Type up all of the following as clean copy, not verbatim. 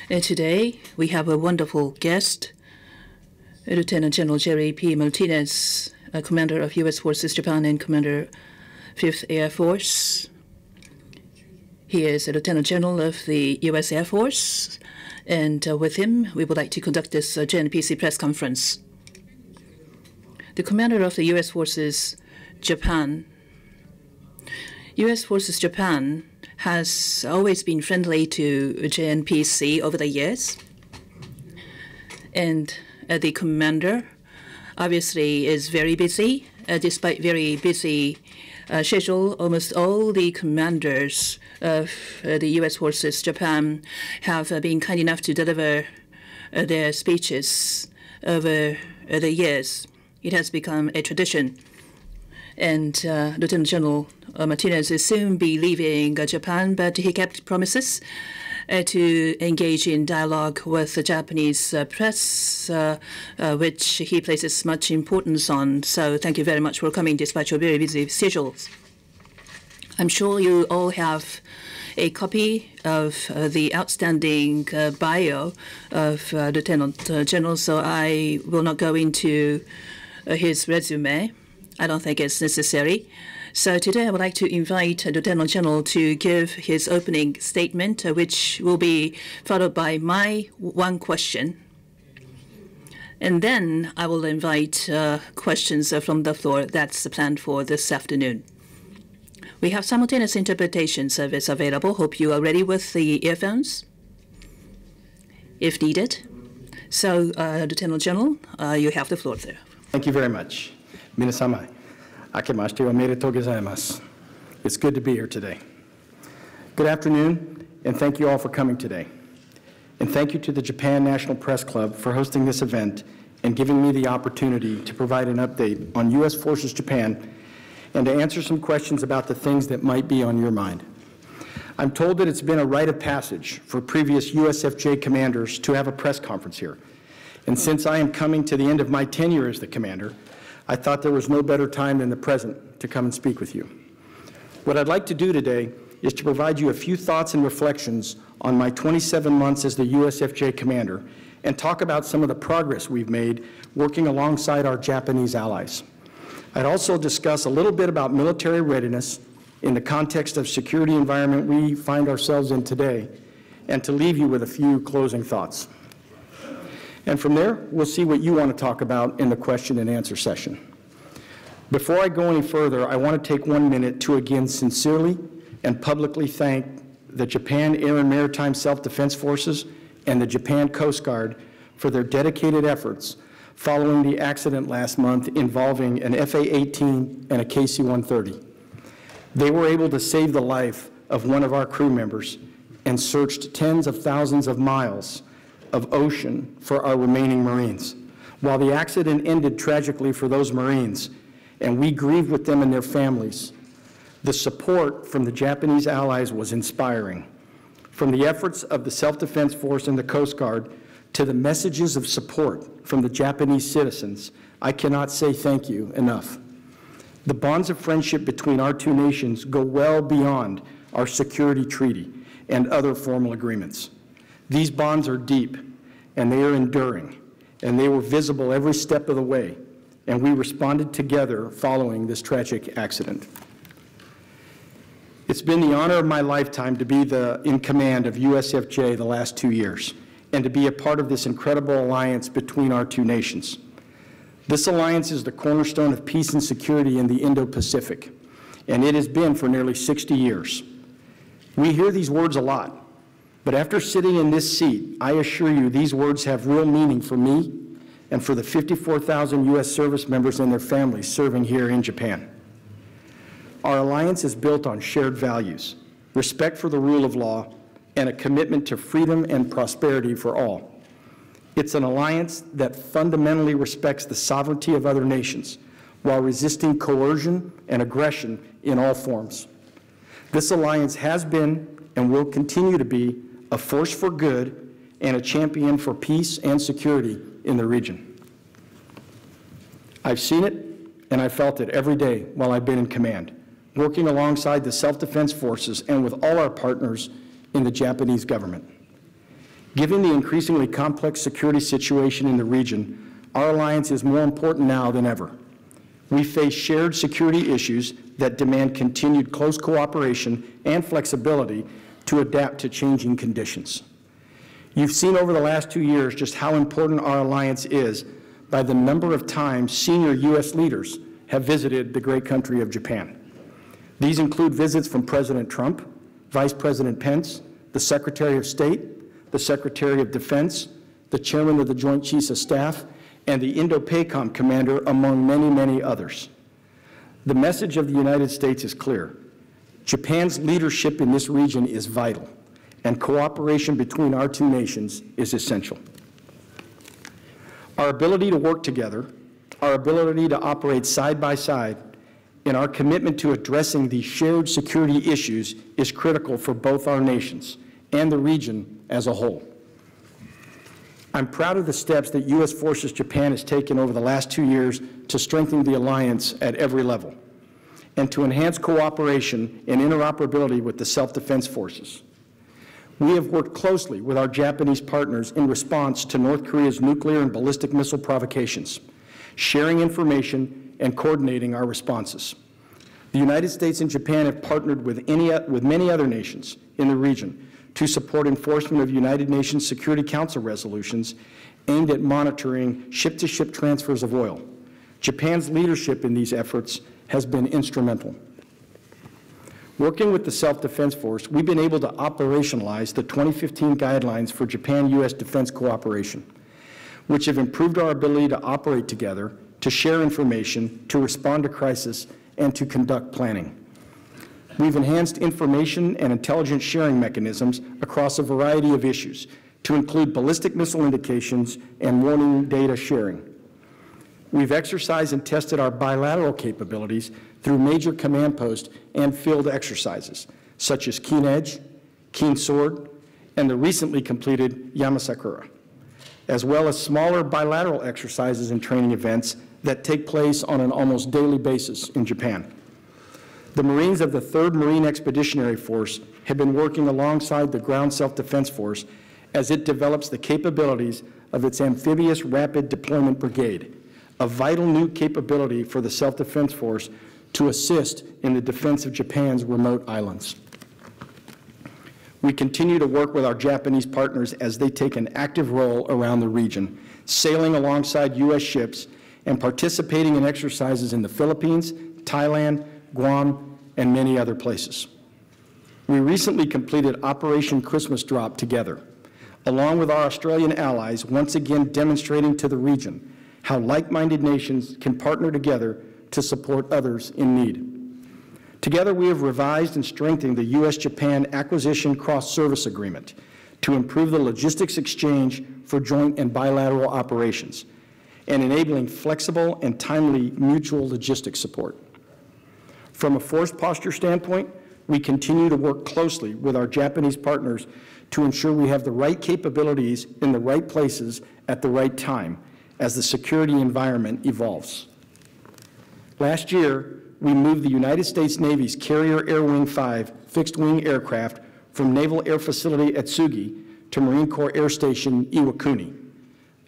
And today, we have a wonderful guest, Lieutenant General Jerry P. Martinez, Commander of U.S. Forces Japan and Commander 5th Air Force. He is a Lieutenant General of the U.S. Air Force, and with him, we would like to conduct this JNPC press conference. The Commander of the U.S. Forces Japan. U.S. Forces Japan has always been friendly to JNPC over the years. And the commander obviously is very busy. Despite very busy schedule, almost all the commanders of the U.S. Forces Japan have been kind enough to deliver their speeches over the years. It has become a tradition. And Lieutenant General Martinez will soon be leaving Japan, but he kept promises to engage in dialogue with the Japanese press, which he places much importance on. So thank you very much for coming despite your very busy schedules. I'm sure you all have a copy of the outstanding bio of Lieutenant General, so I will not go into his resume. I don't think it's necessary. So today I would like to invite Lieutenant General to give his opening statement, which will be followed by my one question. And then I will invite questions from the floor. That's planned for this afternoon. We have simultaneous interpretation service available. Hope you are ready with the earphones, if needed. So, Lieutenant General, you have the floor there. Thank you very much. Minasama, akemashite omedetou gozaimasu. It's good to be here today. Good afternoon, and thank you all for coming today. And thank you to the Japan National Press Club for hosting this event and giving me the opportunity to provide an update on U.S. Forces Japan and to answer some questions about the things that might be on your mind. I'm told that it's been a rite of passage for previous USFJ commanders to have a press conference here. And since I am coming to the end of my tenure as the commander, I thought there was no better time than the present to come and speak with you. What I'd like to do today is to provide you a few thoughts and reflections on my 27 months as the USFJ commander and talk about some of the progress we've made working alongside our Japanese allies. I'd also discuss a little bit about military readiness in the context of security environment we find ourselves in today, and to leave you with a few closing thoughts. And from there, we'll see what you want to talk about in the question and answer session. Before I go any further, I want to take 1 minute to again sincerely and publicly thank the Japan Air and Maritime Self-Defense Forces and the Japan Coast Guard for their dedicated efforts following the accident last month involving an FA-18 and a KC-130. They were able to save the life of one of our crew members and searched tens of thousands of miles of ocean for our remaining Marines. While the accident ended tragically for those Marines, and we grieved with them and their families, the support from the Japanese allies was inspiring. From the efforts of the Self-Defense Force and the Coast Guard to the messages of support from the Japanese citizens, I cannot say thank you enough. The bonds of friendship between our two nations go well beyond our security treaty and other formal agreements. These bonds are deep, and they are enduring, and they were visible every step of the way, and we responded together following this tragic accident. It's been the honor of my lifetime to be in command of USFJ the last 2 years, and to be a part of this incredible alliance between our two nations. This alliance is the cornerstone of peace and security in the Indo-Pacific, and it has been for nearly 60 years. We hear these words a lot, but after sitting in this seat, I assure you these words have real meaning for me and for the 54,000 U.S. service members and their families serving here in Japan. Our alliance is built on shared values, respect for the rule of law, and a commitment to freedom and prosperity for all. It's an alliance that fundamentally respects the sovereignty of other nations while resisting coercion and aggression in all forms. This alliance has been and will continue to be a force for good and a champion for peace and security in the region. I've seen it and I've felt it every day while I've been in command, working alongside the self-defense forces and with all our partners in the Japanese government. Given the increasingly complex security situation in the region, our alliance is more important now than ever. We face shared security issues that demand continued close cooperation and flexibility to adapt to changing conditions. You've seen over the last 2 years just how important our alliance is by the number of times senior U.S. leaders have visited the great country of Japan. These include visits from President Trump, Vice President Pence, the Secretary of State, the Secretary of Defense, the Chairman of the Joint Chiefs of Staff, and the Indo-PACOM commander, among many, many others. The message of the United States is clear. Japan's leadership in this region is vital, and cooperation between our two nations is essential. Our ability to work together, our ability to operate side by side, and our commitment to addressing these shared security issues is critical for both our nations and the region as a whole. I'm proud of the steps that U.S. Forces Japan has taken over the last 2 years to strengthen the alliance at every level and to enhance cooperation and interoperability with the self-defense forces. We have worked closely with our Japanese partners in response to North Korea's nuclear and ballistic missile provocations, sharing information and coordinating our responses. The United States and Japan have partnered with many other nations in the region to support enforcement of United Nations Security Council resolutions aimed at monitoring ship-to-ship transfers of oil. Japan's leadership in these efforts has been instrumental. Working with the Self-Defense Force, we've been able to operationalize the 2015 guidelines for Japan-U.S. defense cooperation, which have improved our ability to operate together, to share information, to respond to crisis, and to conduct planning. We've enhanced information and intelligence sharing mechanisms across a variety of issues, to include ballistic missile indications and warning data sharing. We've exercised and tested our bilateral capabilities through major command post and field exercises, such as Keen Edge, Keen Sword, and the recently completed Yamasakura, as well as smaller bilateral exercises and training events that take place on an almost daily basis in Japan. The Marines of the 3rd Marine Expeditionary Force have been working alongside the Ground Self-Defense Force as it develops the capabilities of its Amphibious Rapid Deployment Brigade, a vital new capability for the Self-Defense Force to assist in the defense of Japan's remote islands. We continue to work with our Japanese partners as they take an active role around the region, sailing alongside U.S. ships and participating in exercises in the Philippines, Thailand, Guam, and many other places. We recently completed Operation Christmas Drop together, along with our Australian allies, once again demonstrating to the region how like-minded nations can partner together to support others in need. Together, we have revised and strengthened the U.S.-Japan Acquisition Cross-Service Agreement to improve the logistics exchange for joint and bilateral operations and enabling flexible and timely mutual logistics support. From a force posture standpoint, we continue to work closely with our Japanese partners to ensure we have the right capabilities in the right places at the right time as the security environment evolves. Last year, we moved the United States Navy's Carrier Air Wing 5 fixed-wing aircraft from Naval Air Facility at Tsugi to Marine Corps Air Station Iwakuni,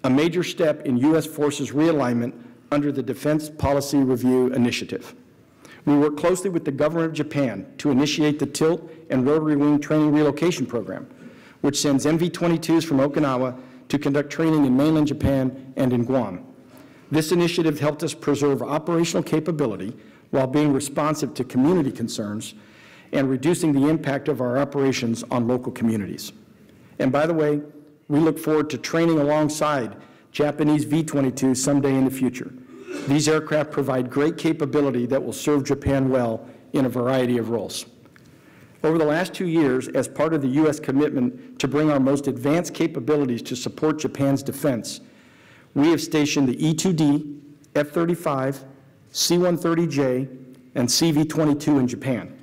a major step in U.S. forces realignment under the Defense Policy Review Initiative. We work closely with the government of Japan to initiate the Tilt and Rotary Wing Training Relocation Program, which sends MV-22s from Okinawa to conduct training in mainland Japan and in Guam. This initiative helped us preserve operational capability while being responsive to community concerns and reducing the impact of our operations on local communities. And by the way, we look forward to training alongside Japanese V-22s someday in the future. These aircraft provide great capability that will serve Japan well in a variety of roles. Over the last 2 years, as part of the U.S. commitment to bring our most advanced capabilities to support Japan's defense, we have stationed the E-2D, F-35, C-130J, and CV-22 in Japan.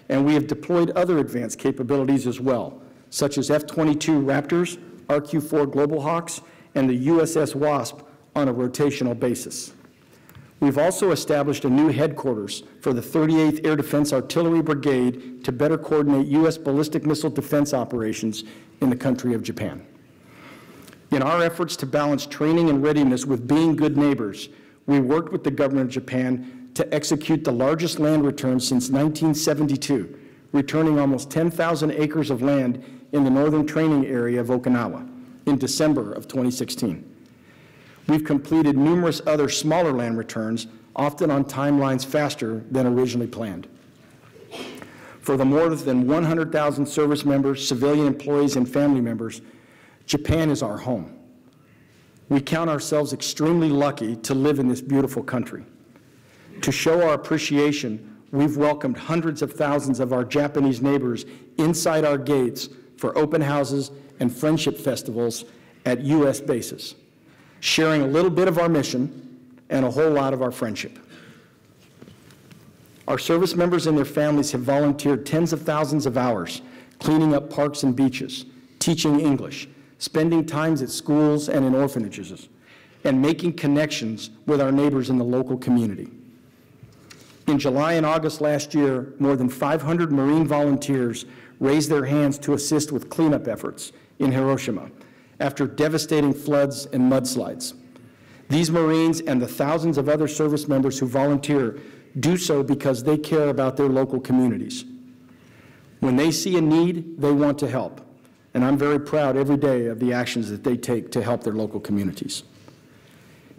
And we have deployed other advanced capabilities as well, such as F-22 Raptors, RQ-4 Global Hawks, and the USS Wasp on a rotational basis. We've also established a new headquarters for the 38th Air Defense Artillery Brigade to better coordinate U.S. ballistic missile defense operations in the country of Japan. In our efforts to balance training and readiness with being good neighbors, we worked with the government of Japan to execute the largest land return since 1972, returning almost 10,000 acres of land in the northern training area of Okinawa in December of 2016. We've completed numerous other smaller land returns, often on timelines faster than originally planned. For the more than 100,000 service members, civilian employees, and family members, Japan is our home. We count ourselves extremely lucky to live in this beautiful country. To show our appreciation, we've welcomed hundreds of thousands of our Japanese neighbors inside our gates for open houses and friendship festivals at U.S. bases, sharing a little bit of our mission and a whole lot of our friendship. Our service members and their families have volunteered tens of thousands of hours cleaning up parks and beaches, teaching English, spending times at schools and in orphanages, and making connections with our neighbors in the local community. In July and August last year, more than 500 Marine volunteers raised their hands to assist with cleanup efforts in Hiroshima after devastating floods and mudslides. These Marines and the thousands of other service members who volunteer do so because they care about their local communities. When they see a need, they want to help, and I'm very proud every day of the actions that they take to help their local communities.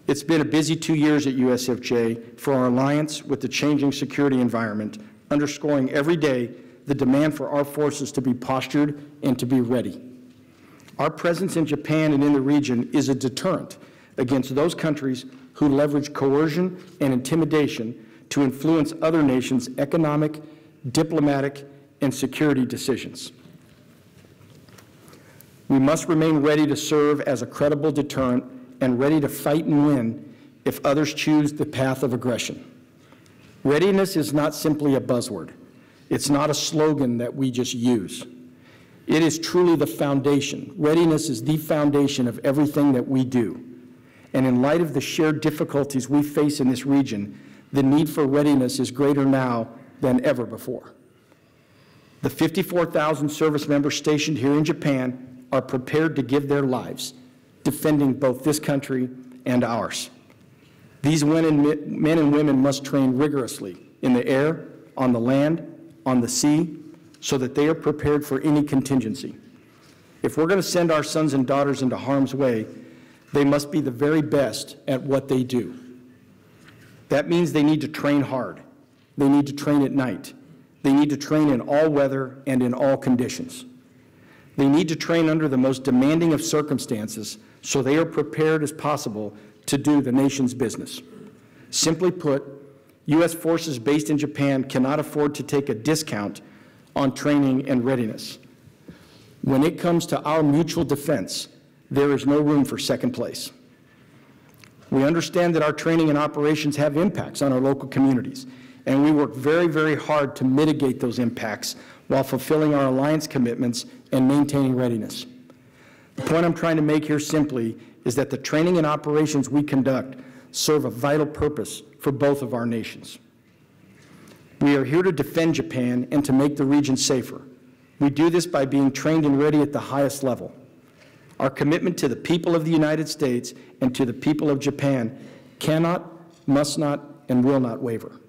It's been a busy 2 years at USFJ for our alliance with the changing security environment, underscoring every day the demand for our forces to be postured and to be ready. Our presence in Japan and in the region is a deterrent against those countries who leverage coercion and intimidation to influence other nations' economic, diplomatic, and security decisions. We must remain ready to serve as a credible deterrent and ready to fight and win if others choose the path of aggression. Readiness is not simply a buzzword. It's not a slogan that we just use. It is truly the foundation. Readiness is the foundation of everything that we do. And in light of the shared difficulties we face in this region, the need for readiness is greater now than ever before. The 54,000 service members stationed here in Japan are prepared to give their lives, defending both this country and ours. These men and women must train rigorously in the air, on the land, on the sea, so that they are prepared for any contingency. If we're going to send our sons and daughters into harm's way, they must be the very best at what they do. That means they need to train hard. They need to train at night. They need to train in all weather and in all conditions. They need to train under the most demanding of circumstances so they are prepared as possible to do the nation's business. Simply put, U.S. forces based in Japan cannot afford to take a discount on training and readiness. When it comes to our mutual defense, there is no room for second place. We understand that our training and operations have impacts on our local communities, and we work very, very hard to mitigate those impacts while fulfilling our alliance commitments and maintaining readiness. The point I'm trying to make here simply is that the training and operations we conduct serve a vital purpose for both of our nations. We are here to defend Japan and to make the region safer. We do this by being trained and ready at the highest level. Our commitment to the people of the United States and to the people of Japan cannot, must not, and will not waver.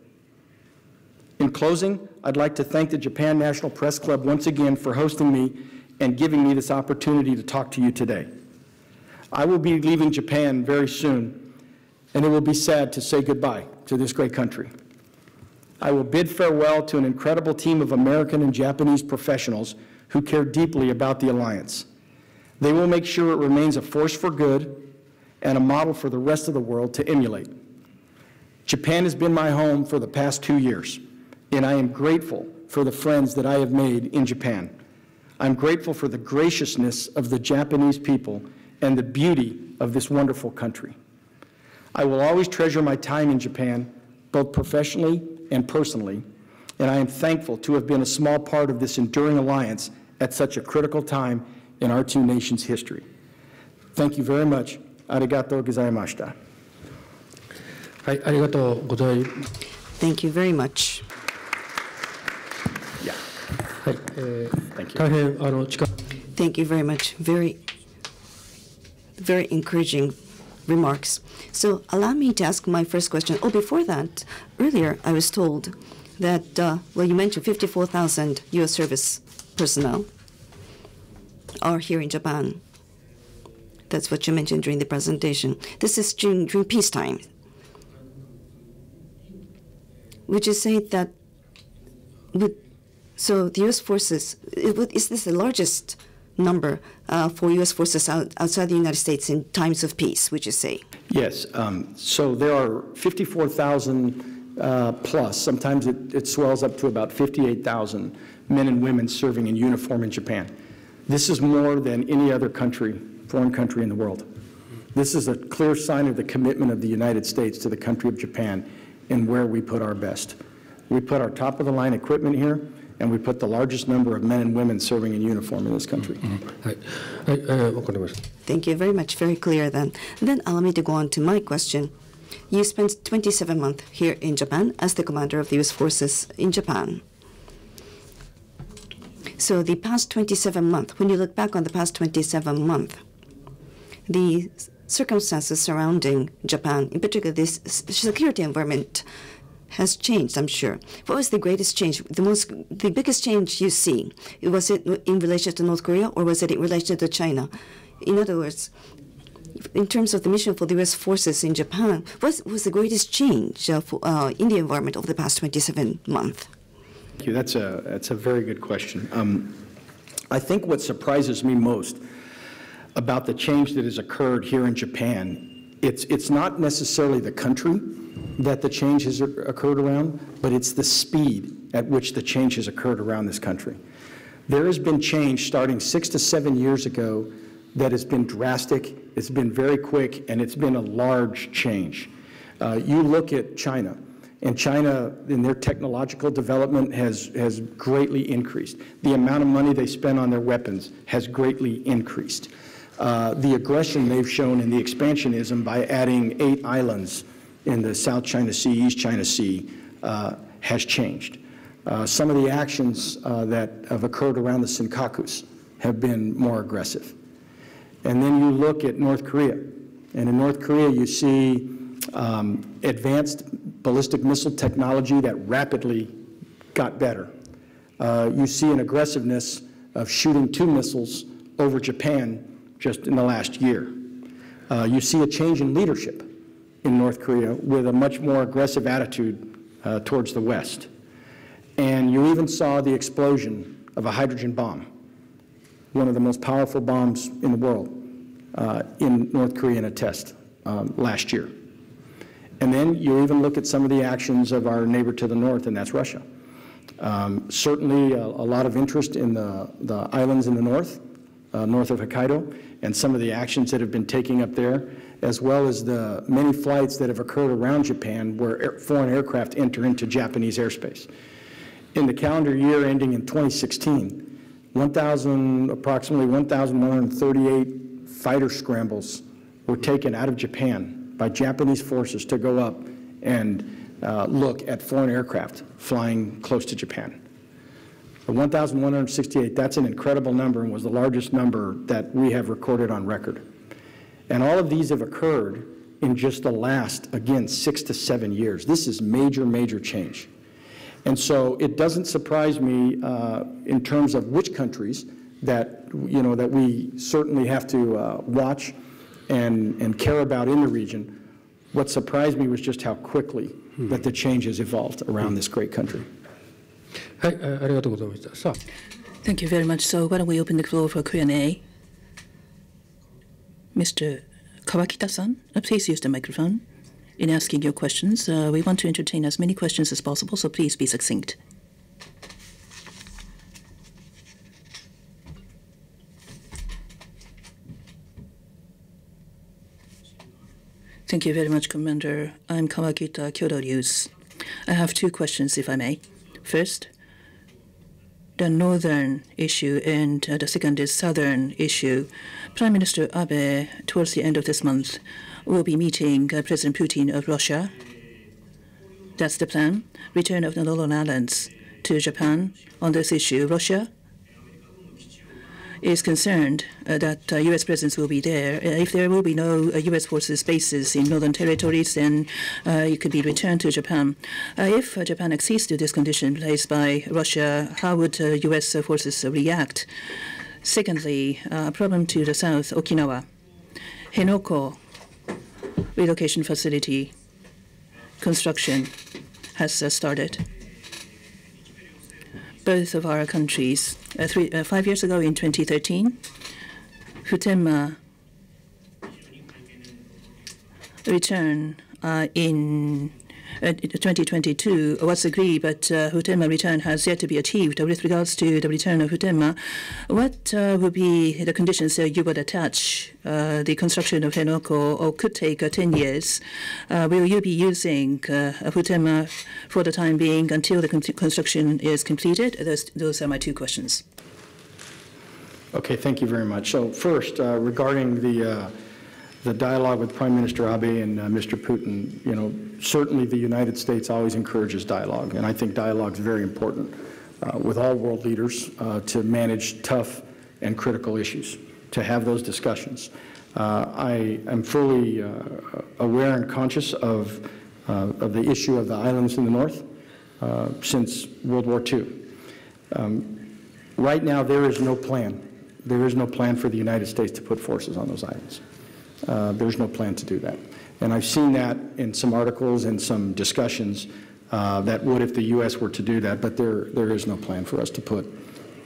In closing, I'd like to thank the Japan National Press Club once again for hosting me and giving me this opportunity to talk to you today. I will be leaving Japan very soon, and it will be sad to say goodbye to this great country. I will bid farewell to an incredible team of American and Japanese professionals who care deeply about the alliance. They will make sure it remains a force for good and a model for the rest of the world to emulate. Japan has been my home for the past 2 years, and I am grateful for the friends that I have made in Japan. I'm grateful for the graciousness of the Japanese people and the beauty of this wonderful country. I will always treasure my time in Japan, both professionally and personally, and I am thankful to have been a small part of this enduring alliance at such a critical time in our two nations' history. Thank you very much. Arigatou gozaimashita. Thank you very much. Yeah. Thank you very much. Very encouraging remarks. So allow me to ask my first question. Oh, before that, earlier I was told that, well, you mentioned 54,000 U.S. service personnel are here in Japan. That's what you mentioned during the presentation. This is during peacetime. Would you say that, so the U.S. forces, is this the largest number for U.S. forces outside the United States in times of peace, would you say? Yes. So there are 54,000 plus. Sometimes it swells up to about 58,000 men and women serving in uniform in Japan. This is more than any other country, foreign country in the world. This is a clear sign of the commitment of the United States to the country of Japan and where we put our best. We put our top-of-the-line equipment here, and we put the largest number of men and women serving in uniform in this country. Thank you very much. Very clear then. Then allow me to go on to my question. You spent 27 months here in Japan as the commander of the U.S. forces in Japan. So the past 27 months, when you look back on the past 27 months, the circumstances surrounding Japan, in particular this security environment, has changed, I'm sure. What was the greatest change, the biggest change you see? Was it in relation to North Korea, or was it in relation to China? In other words, in terms of the mission for the U.S. forces in Japan, what was the greatest change in the environment over the past 27 months? Thank you. That's a very good question. I think what surprises me most about the change that has occurred here in Japan, it's not necessarily the country that the change has occurred around, but it's the speed at which the change has occurred around this country. There has been change starting 6 to 7 years ago that has been drastic, it's been very quick, and it's been a large change. You look at China, and China, in their technological development, has greatly increased. The amount of money they spend on their weapons has greatly increased. The aggression they've shown in the expansionism by adding 8 islands in the South China Sea, East China Sea, has changed. Some of the actions that have occurred around the Senkakus have been more aggressive. And then you look at North Korea, and in North Korea you see advanced ballistic missile technology that rapidly got better. You see an aggressiveness of shooting 2 missiles over Japan just in the last year. You see a change in leadership in North Korea with a much more aggressive attitude towards the West. And you even saw the explosion of a hydrogen bomb, one of the most powerful bombs in the world, in North Korea in a test last year. And then you even look at some of the actions of our neighbor to the north, and that's Russia. Certainly a lot of interest in the islands in the north of Hokkaido, and some of the actions that have been taking up there, as well as the many flights that have occurred around Japan where foreign aircraft enter into Japanese airspace. In the calendar year ending in 2016, approximately 1,138 fighter scrambles were taken out of Japan by Japanese forces to go up and look at foreign aircraft flying close to Japan. The 1,168, that's an incredible number and was the largest number that we have recorded on record. And all of these have occurred in just the last, again, 6 to 7 years. This is major, major change. And so it doesn't surprise me in terms of which countries that, that we certainly have to watch and care about in the region. What surprised me was just how quickly that the change has evolved around this great country. Thank you very much. So why don't we open the floor for Q&A? Mr. Kawakita-san, please use the microphone in asking your questions. We want to entertain as many questions as possible, so please be succinct. Thank you very much, Commander. I'm Kawakita, Kyodo News. I have 2 questions, if I may. First, the northern issue, and the second is southern issue. Prime Minister Abe, towards the end of this month, will be meeting President Putin of Russia. That's the plan. Return of the Northern Islands to Japan on this issue. Russia is concerned that U.S. presence will be there. If there will be no U.S. forces bases in northern territories, then it could be returned to Japan. If Japan accedes to this condition placed by Russia, how would U.S. forces react? Secondly, a problem to the south, Okinawa. Henoko relocation facility construction has started. Both of our countries, 5 years ago in 2013, Futenma return in 2022 was agreed, but Futenma return has yet to be achieved. With regards to the return of Futenma, what would be the conditions you would attach the construction of Henoko, or could take 10 years? Will you be using Futenma for the time being until the construction is completed? Those are my two questions. Okay, thank you very much. So first, regarding the dialogue with Prime Minister Abe and Mr. Putin, certainly the United States always encourages dialogue, and I think dialogue is very important with all world leaders to manage tough and critical issues, to have those discussions. I am fully aware and conscious of the issue of the islands in the north since World War II. Right now, there is no plan. There is no plan for the United States to put forces on those islands. There's no plan to do that. And I've seen that in some articles and some discussions that would if the U.S. were to do that, but there is no plan for us to put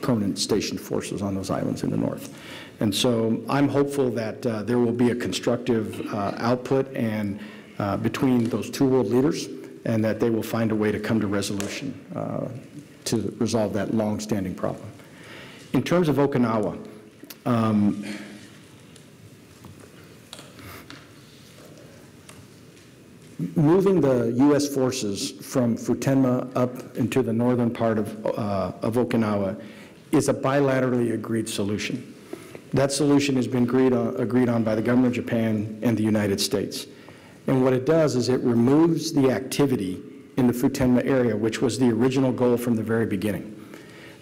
permanent stationed forces on those islands in the north. And so I'm hopeful that there will be a constructive output and between those two world leaders, and that they will find a way to come to resolution to resolve that long-standing problem. In terms of Okinawa, moving the U.S. forces from Futenma up into the northern part of Okinawa is a bilaterally agreed solution. That solution has been agreed on by the government of Japan and the United States. And what it does is it removes the activity in the Futenma area, which was the original goal from the very beginning.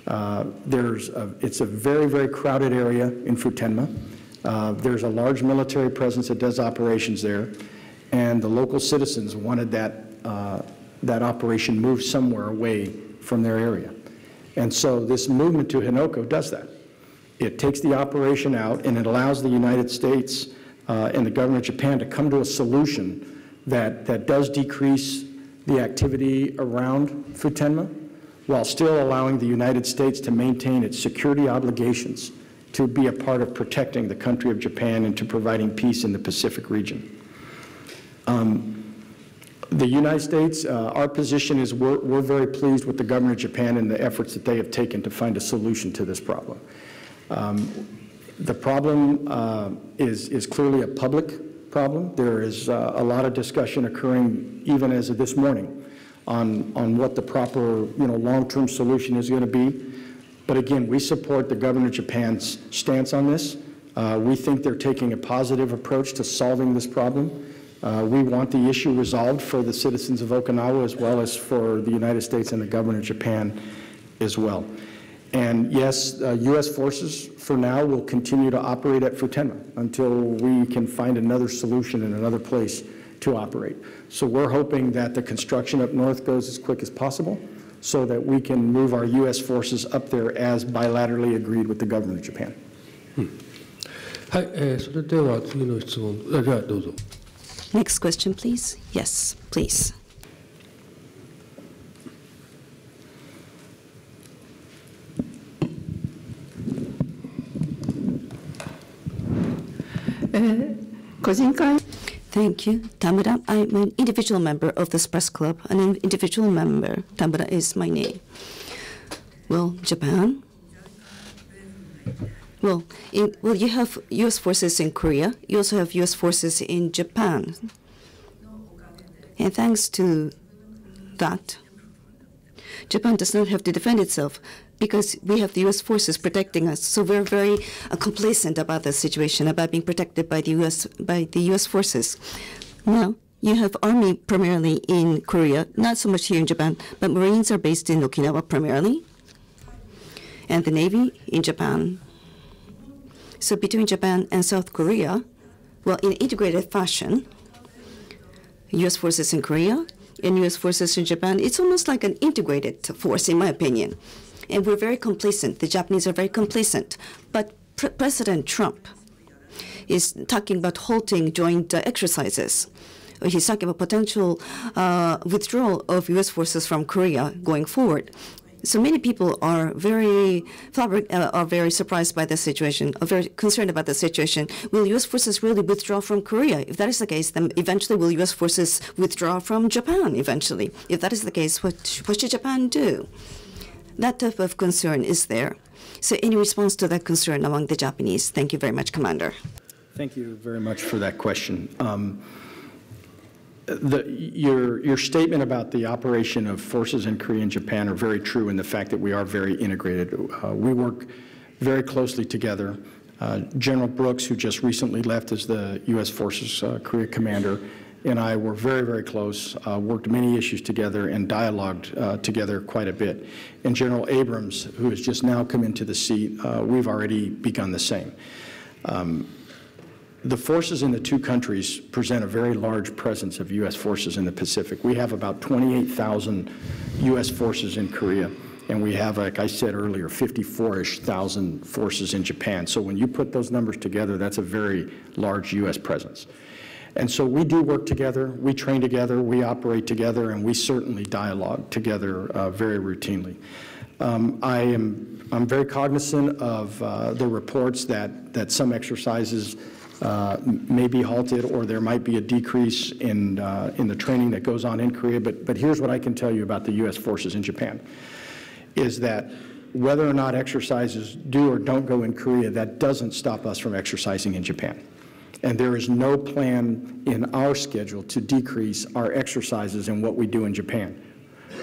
It's a very, very crowded area in Futenma. There's a large military presence that does operations there, and the local citizens wanted that operation moved somewhere away from their area. And so this movement to Henoko does that. It takes the operation out, and it allows the United States and the government of Japan to come to a solution that does decrease the activity around Futenma, while still allowing the United States to maintain its security obligations to be a part of protecting the country of Japan and to providing peace in the Pacific region. The United States, our position is we're very pleased with the government of Japan and the efforts that they have taken to find a solution to this problem. The problem is clearly a public problem. There is a lot of discussion occurring even as of this morning on what the proper long-term solution is going to be. But again, we support the government of Japan's stance on this. We think they're taking a positive approach to solving this problem. We want the issue resolved for the citizens of Okinawa as well as for the United States and the government of Japan as well. And yes, U.S. forces for now will continue to operate at Futenma until we can find another solution in another place to operate. So we're hoping that the construction up north goes as quick as possible so that we can move our U.S. forces up there as bilaterally agreed with the government of Japan. はい、それでは次の質問、じゃあどうぞ。Next question, please. Yes, please. Thank you, Tamura. I'm an individual member of this press club. An individual member, Tamura is my name. Well, Japan. Well, you have U.S. forces in Korea. You also have U.S. forces in Japan. And thanks to that, Japan does not have to defend itself because we have the U.S. forces protecting us. So we're very complacent about the situation, about being protected by the U.S. forces. Now, you have army primarily in Korea, not so much here in Japan, but Marines are based in Okinawa primarily, and the Navy in Japan. So between Japan and South Korea, well, in integrated fashion, U.S. forces in Korea and U.S. forces in Japan, it's almost like an integrated force, in my opinion. And we're very complacent. The Japanese are very complacent. But President Trump is talking about halting joint exercises. He's talking about potential withdrawal of U.S. forces from Korea going forward. So many people are very surprised by the situation, are very concerned about the situation. Will U.S. forces really withdraw from Korea? If that is the case, then eventually will U.S. forces withdraw from Japan eventually? If that is the case, what should Japan do? That type of concern is there. So any response to that concern among the Japanese? Thank you very much, Commander. Thank you very much for that question. Your statement about the operation of forces in Korea and Japan are very true in the fact that we are very integrated. We work very closely together. General Brooks, who just recently left as the U.S. Forces Korea commander, and I were very, very close, worked many issues together and dialogued together quite a bit. And General Abrams, who has just now come into the seat, we've already begun the same. The forces in the two countries present a very large presence of U.S. forces in the Pacific. We have about 28,000 U.S. forces in Korea, and we have, like I said earlier, 54-ish thousand forces in Japan. So when you put those numbers together, that's a very large U.S. presence. And so we do work together, we train together, we operate together, and we certainly dialogue together very routinely. I'm very cognizant of the reports that some exercises may be halted, or there might be a decrease in the training that goes on in Korea. But here's what I can tell you about the U.S. forces in Japan, is that whether or not exercises do or don't go in Korea, that doesn't stop us from exercising in Japan. And there is no plan in our schedule to decrease our exercises and what we do in Japan.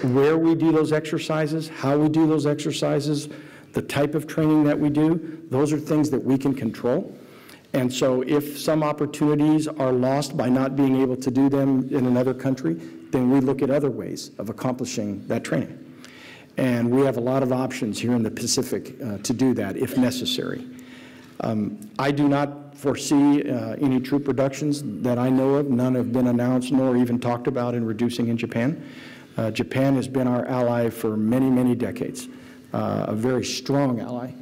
Where we do those exercises, how we do those exercises, the type of training that we do, those are things that we can control. And so if some opportunities are lost by not being able to do them in another country, then we look at other ways of accomplishing that training. And we have a lot of options here in the Pacific to do that if necessary. I do not foresee any troop reductions that I know of. None have been announced nor even talked about in reducing in Japan. Japan has been our ally for many, many decades, a very strong ally.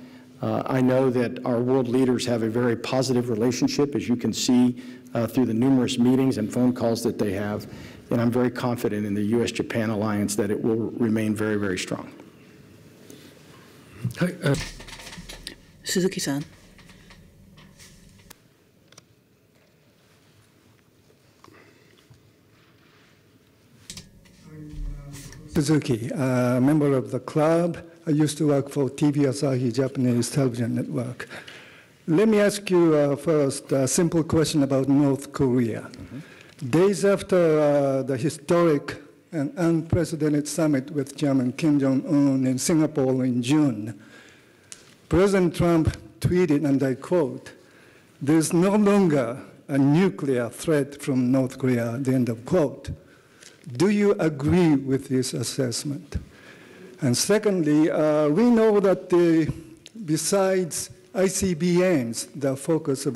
I know that our world leaders have a very positive relationship, as you can see through the numerous meetings and phone calls that they have, and I'm very confident in the U.S.-Japan alliance that it will remain very, very strong. Suzuki-san. Suzuki, a member of the club. I used to work for TV Asahi Japanese television network. Let me ask you first a simple question about North Korea. Days after the historic and unprecedented summit with Chairman Kim Jong-un in Singapore in June, President Trump tweeted, and I quote, "There's no longer a nuclear threat from North Korea," the end of quote. Do you agree with this assessment? And secondly, we know that besides ICBMs, the focus of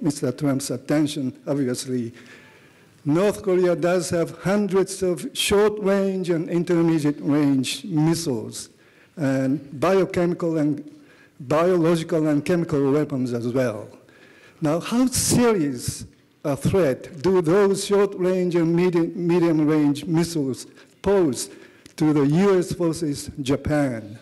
Mr. Trump's attention, obviously, North Korea does have hundreds of short-range and intermediate-range missiles, and biological and chemical weapons as well. Now, how serious a threat do those short-range and medium-range missiles pose to the U.S. forces in Japan?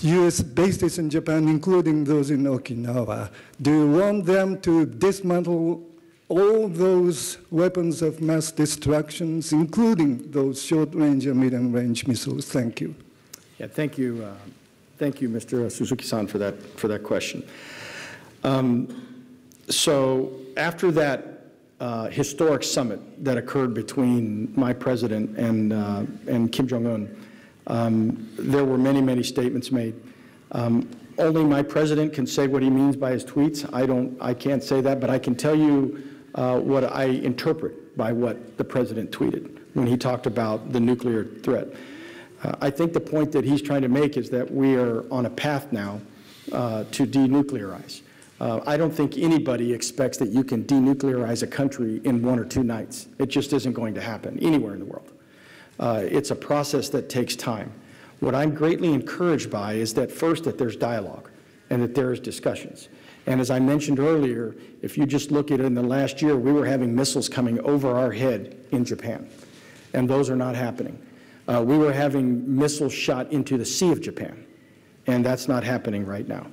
U.S. bases in Japan, including those in Okinawa. Do you want them to dismantle all those weapons of mass destruction, including those short-range and medium-range missiles? Thank you. Yeah, thank you, Mr. Suzuki-san, for that question. So after that historic summit that occurred between my president and Kim Jong-un, there were many, many statements made. Only my president can say what he means by his tweets. I can't say that, but I can tell you what I interpret by what the president tweeted when he talked about the nuclear threat. I think the point that he's trying to make is that we are on a path now to denuclearize. I don't think anybody expects that you can denuclearize a country in 1 or 2 nights. It just isn't going to happen anywhere in the world. It's a process that takes time. What I'm greatly encouraged by is that first, that there's dialogue and that there is discussions. And as I mentioned earlier, if you just look at it in the last year, we were having missiles coming over our head in Japan, and those are not happening. We were having missiles shot into the Sea of Japan, and that's not happening right now.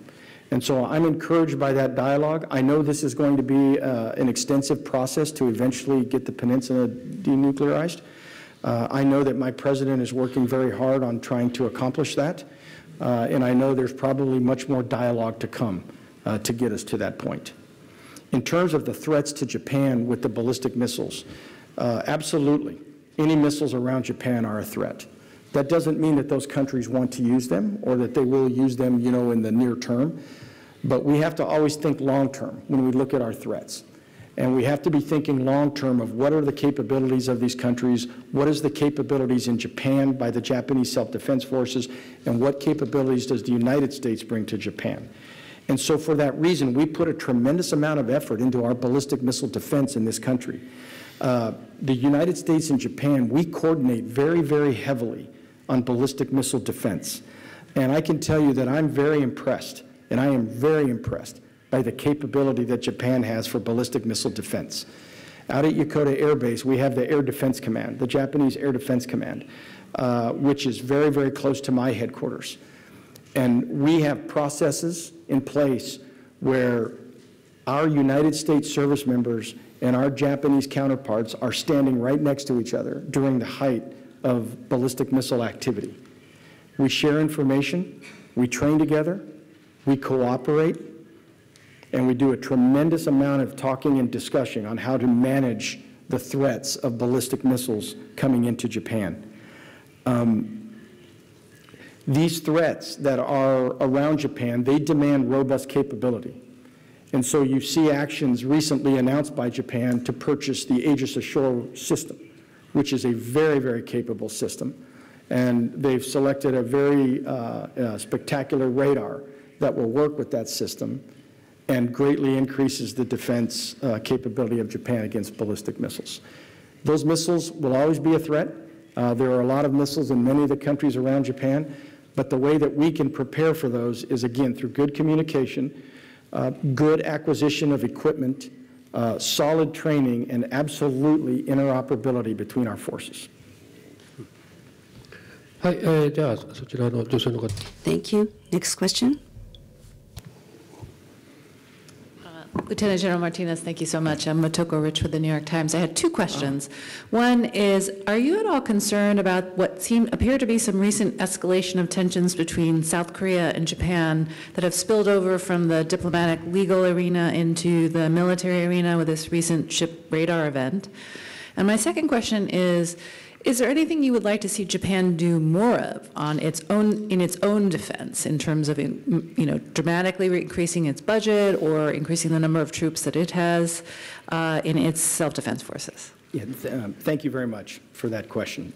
And so I'm encouraged by that dialogue. I know this is going to be an extensive process to eventually get the peninsula denuclearized. I know that my president is working very hard on trying to accomplish that, and I know there's probably much more dialogue to come to get us to that point. In terms of the threats to Japan with the ballistic missiles, absolutely. Any missiles around Japan are a threat. That doesn't mean that those countries want to use them or that they will use them, in the near term. But we have to always think long term when we look at our threats. And we have to be thinking long term of what are the capabilities of these countries, what is the capabilities in Japan by the Japanese self-defense forces, and what capabilities does the United States bring to Japan. And so for that reason, we put a tremendous amount of effort into our ballistic missile defense in this country. The United States and Japan, we coordinate very, very heavily on ballistic missile defense. And I can tell you that I'm very impressed, and I am very impressed by the capability that Japan has for ballistic missile defense. Out at Yokota Air Base, we have the Air Defense Command, the Japanese Air Defense Command, which is very, very close to my headquarters. And we have processes in place where our United States service members and our Japanese counterparts are standing right next to each other during the height of ballistic missile activity. We share information, we train together, we cooperate, and we do a tremendous amount of talking and discussion on how to manage the threats of ballistic missiles coming into Japan. These threats that are around Japan, they demand robust capability. And so you see actions recently announced by Japan to purchase the Aegis Ashore system, which is a very, very capable system. And they've selected a very spectacular radar that will work with that system and greatly increases the defense capability of Japan against ballistic missiles. Those missiles will always be a threat. There are a lot of missiles in many of the countries around Japan, but the way that we can prepare for those is, again, through good communication, good acquisition of equipment, solid training, and absolutely interoperability between our forces. はい、じゃあそちらの女性の方。Thank you. Next question. Lieutenant General Martinez, thank you so much. I'm Motoko Rich with the New York Times. I had 2 questions. One is, are you at all concerned about what appear to be some recent escalation of tensions between South Korea and Japan that have spilled over from the diplomatic legal arena into the military arena with this recent ship radar event? And my second question is there anything you would like to see Japan do more of in its own defense in terms of, dramatically increasing its budget or increasing the number of troops that it has in its self-defense forces? Yeah, thank you very much for that question,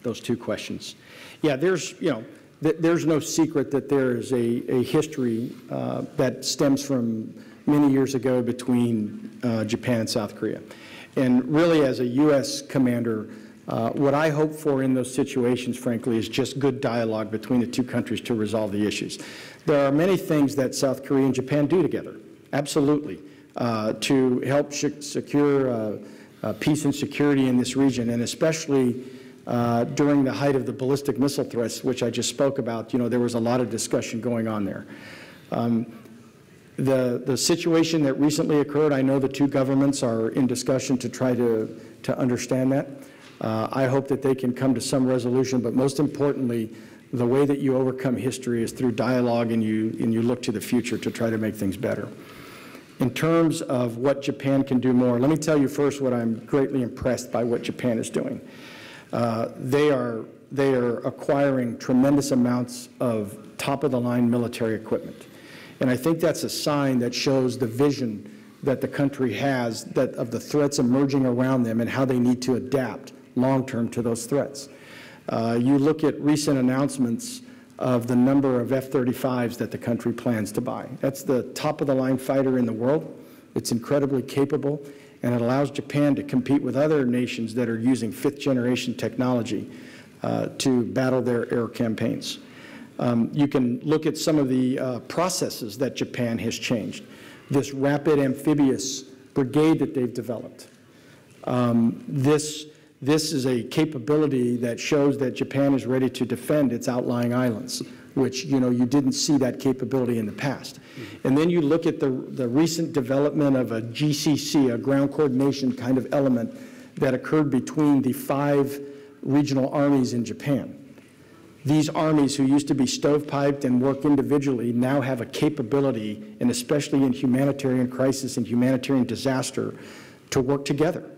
those 2 questions. Yeah, there's no secret that there is a history that stems from many years ago between Japan and South Korea. And really, as a U.S. commander, what I hope for in those situations, frankly, is just good dialogue between the 2 countries to resolve the issues. There are many things that South Korea and Japan do together, absolutely, to help secure peace and security in this region, and especially during the height of the ballistic missile threats, which I just spoke about. There was a lot of discussion going on there. The situation that recently occurred, I know the 2 governments are in discussion to try to understand that. I hope that they can come to some resolution, but most importantly, the way that you overcome history is through dialogue, and you look to the future to try to make things better. In terms of what Japan can do more, let me tell you first what I'm greatly impressed by what Japan is doing. They are acquiring tremendous amounts of top-of-the-line military equipment. And I think that's a sign that shows the vision that the country has of the threats emerging around them and how they need to adapt long-term to those threats. You look at recent announcements of the number of F-35s that the country plans to buy. That's the top-of-the-line fighter in the world. It's incredibly capable, and it allows Japan to compete with other nations that are using fifth-generation technology to battle their air campaigns. You can look at some of the processes that Japan has changed. This rapid amphibious brigade that they've developed. This is a capability that shows that Japan is ready to defend its outlying islands, which, you know, you didn't see that capability in the past. And then you look at the recent development of a GCC, a ground coordination kind of element that occurred between the 5 regional armies in Japan. These armies who used to be stovepiped and work individually now have a capability, and especially in humanitarian crisis and humanitarian disaster, to work together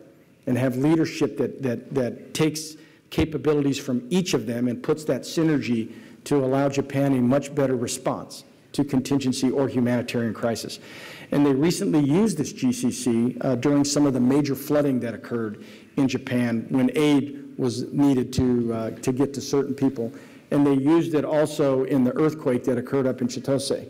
and have leadership that takes capabilities from each of them and puts that synergy to allow Japan a much better response to contingency or humanitarian crisis. And they recently used this GCC during some of the major flooding that occurred in Japan when aid was needed to get to certain people. And they used it also in the earthquake that occurred up in Chitose,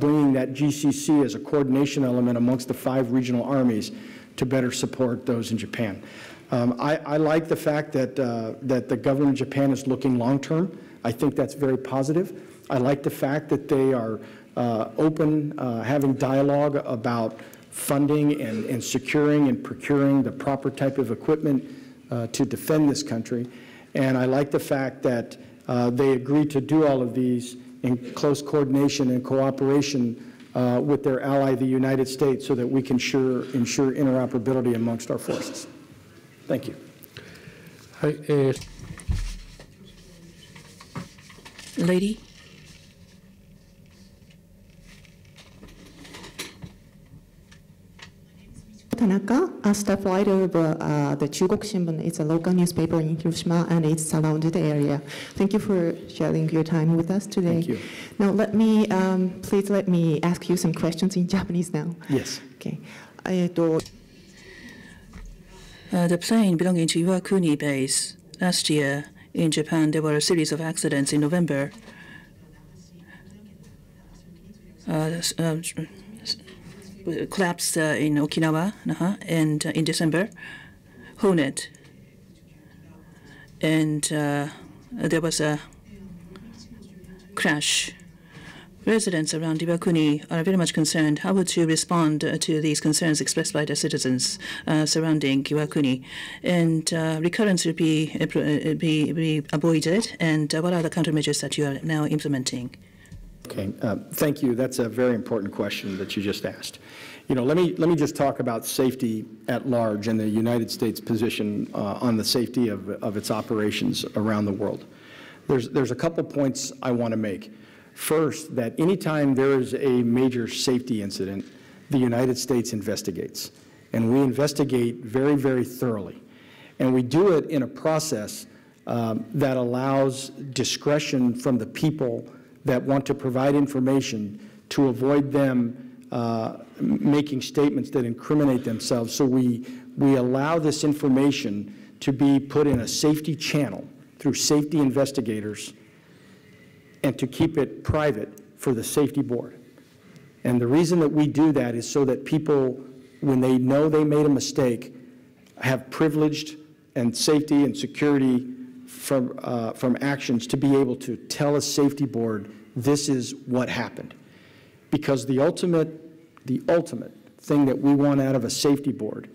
bringing that GCC as a coordination element amongst the 5 regional armies to better support those in Japan. I like the fact that the government of Japan is looking long-term. I think that's very positive. I like the fact that they are open, having dialogue about funding and securing and procuring the proper type of equipment to defend this country. And I like the fact that they agree to do all of these in close coordination and cooperation with their ally, the United States, so that we can ensure interoperability amongst our forces. Thank you. Lady? Tanaka, a staff writer of the Chugok Shimbun. It's a local newspaper in Hiroshima and its surrounded area. Thank you for sharing your time with us today. Thank you. Now, please let me ask you some questions in Japanese now. Yes. Okay. The plane belonging to Iwakuni base last year in Japan, there were a series of accidents in November. Collapsed in Okinawa, and in December, Hornet, and there was a crash. Residents around Iwakuni are very much concerned. How would you respond to these concerns expressed by the citizens surrounding Iwakuni? And recurrence will be avoided, and what are the countermeasures that you are now implementing? Okay, thank you. That's a very important question that you just asked. You know, let me just talk about safety at large and the United States position on the safety of its operations around the world. There's a couple points I want to make. First, that anytime there is a major safety incident, the United States investigates, and we investigate very, very thoroughly, and we do it in a process that allows discretion from the people that want to provide information to avoid them making statements that incriminate themselves. So we allow this information to be put in a safety channel through safety investigators and to keep it private for the safety board. And the reason that we do that is so that people, when they know they made a mistake, have privileged and safety and security from actions to be able to tell a safety board, this is what happened. Because the ultimate thing that we want out of a safety board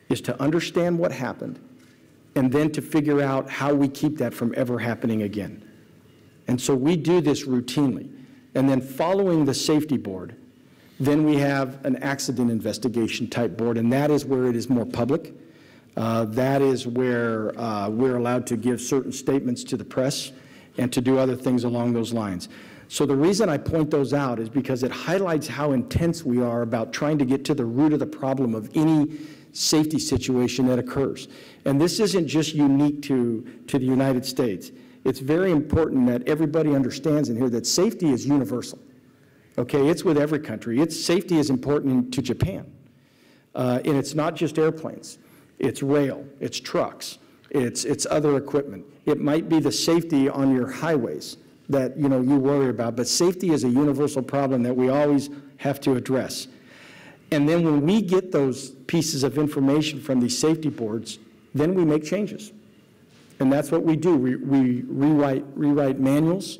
is to understand what happened and then to figure out how we keep that from ever happening again. And so we do this routinely. And then following the safety board, then we have an accident investigation type board, and that is where it is more public. That is where we're allowed to give certain statements to the press and to do other things along those lines. So the reason I point those out is because it highlights how intense we are about trying to get to the root of the problem of any safety situation that occurs. And this isn't just unique to the United States. It's very important that everybody understands in here that safety is universal. Okay, it's with every country. Safety is important to Japan. And it's not just airplanes. It's rail, it's trucks, it's other equipment. It might be the safety on your highways, that you worry about, but safety is a universal problem that we always have to address. And then when we get those pieces of information from these safety boards, then we make changes. And that's what we do. We rewrite manuals,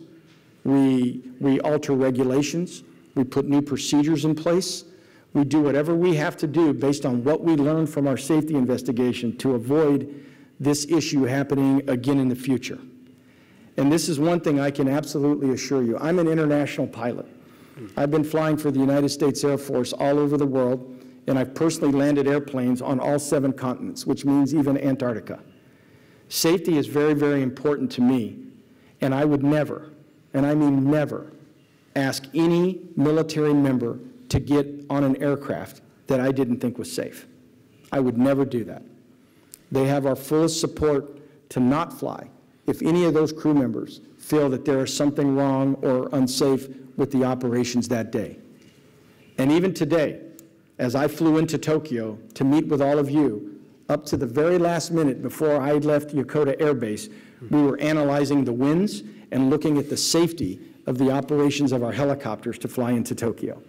we alter regulations, we put new procedures in place. We do whatever we have to do based on what we learned from our safety investigation to avoid this issue happening again in the future. And this is one thing I can absolutely assure you. I'm an international pilot. I've been flying for the United States Air Force all over the world, and I've personally landed airplanes on all 7 continents, which means even Antarctica. Safety is very, very important to me, and I would never, and I mean never, ask any military member to get on an aircraft that I didn't think was safe. I would never do that. They have our fullest support to not fly if any of those crew members feel that there is something wrong or unsafe with the operations that day. And even today, as I flew into Tokyo to meet with all of you, up to the very last minute before I left Yokota Air Base, we were analyzing the winds and looking at the safety of the operations of our helicopters to fly into Tokyo.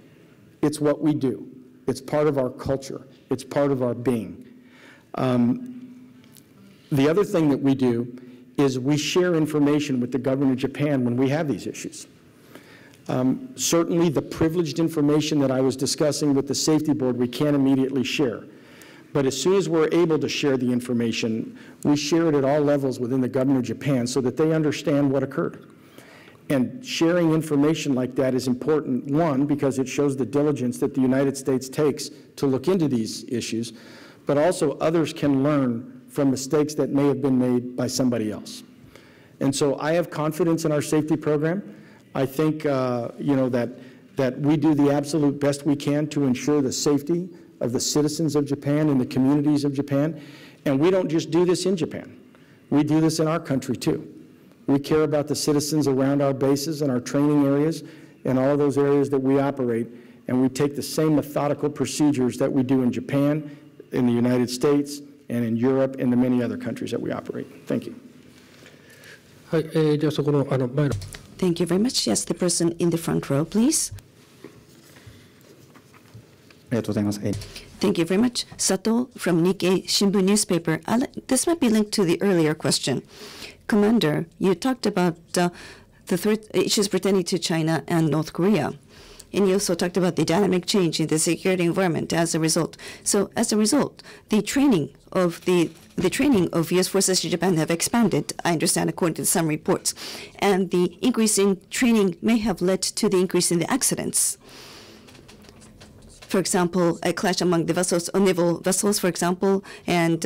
It's what we do. It's part of our culture. It's part of our being. The other thing that we do is we share information with the government of Japan when we have these issues. Certainly the privileged information that I was discussing with the safety board, we can't immediately share. But as soon as we're able to share the information, we share it at all levels within the government of Japan so that they understand what occurred. And sharing information like that is important, one, because it shows the diligence that the United States takes to look into these issues, but also others can learn from mistakes that may have been made by somebody else. And so I have confidence in our safety program. I think that we do the absolute best we can to ensure the safety of the citizens of Japan and the communities of Japan. And we don't just do this in Japan. We do this in our country too. We care about the citizens around our bases and our training areas and all of those areas that we operate, and we take the same methodical procedures that we do in Japan, in the United States, and in Europe, and the many other countries that we operate. Thank you. Thank you very much. Yes, the person in the front row, please. Thank you very much. Sato from Nikkei Shimbun newspaper. This might be linked to the earlier question. Commander, you talked about the threat issues pertaining to China and North Korea. And you also talked about the dynamic change in the security environment as a result. So as a result, the training of U.S. forces in Japan have expanded, I understand, according to some reports. And the increase in training may have led to the increase in the accidents. For example, a clash among the vessels, naval vessels, for example, and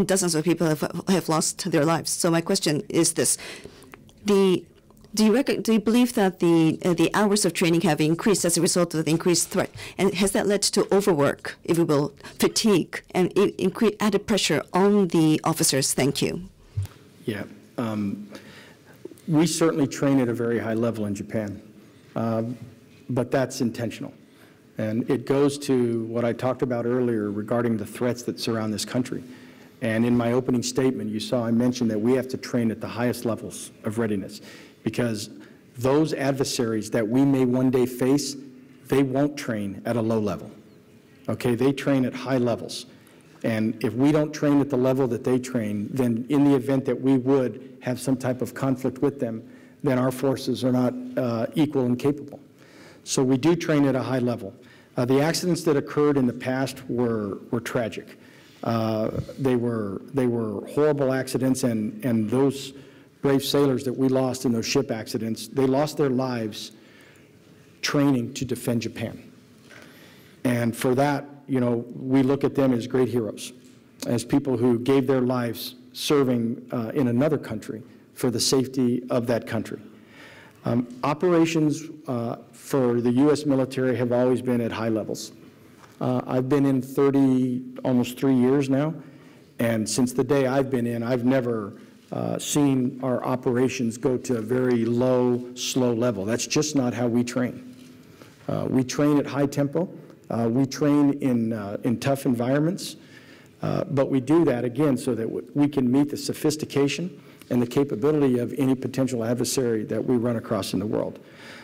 dozens of people have lost their lives. So my question is this: do you believe that the hours of training have increased as a result of the increased threat, and has that led to overwork, if you will, fatigue, and added pressure on the officers? Thank you. Yeah, we certainly train at a very high level in Japan, but that's intentional. And it goes to what I talked about earlier regarding the threats that surround this country. And in my opening statement, you saw I mentioned that we have to train at the highest levels of readiness, because those adversaries that we may one day face, they won't train at a low level. Okay, they train at high levels. And if we don't train at the level that they train, then in the event that we would have some type of conflict with them, then our forces are not equal and capable. So we do train at a high level. The accidents that occurred in the past were tragic. They were horrible accidents, and those brave sailors that we lost in those ship accidents, they lost their lives training to defend Japan. And for that, we look at them as great heroes, as people who gave their lives serving in another country for the safety of that country. Operations for the U.S. military have always been at high levels. I've been in almost 3 years now, and since the day I've been in, I've never seen our operations go to a very low, slow level. That's just not how we train. We train at high tempo. We train in tough environments, but we do that, again, so that we can meet the sophistication and the capability of any potential adversary that we run across in the world.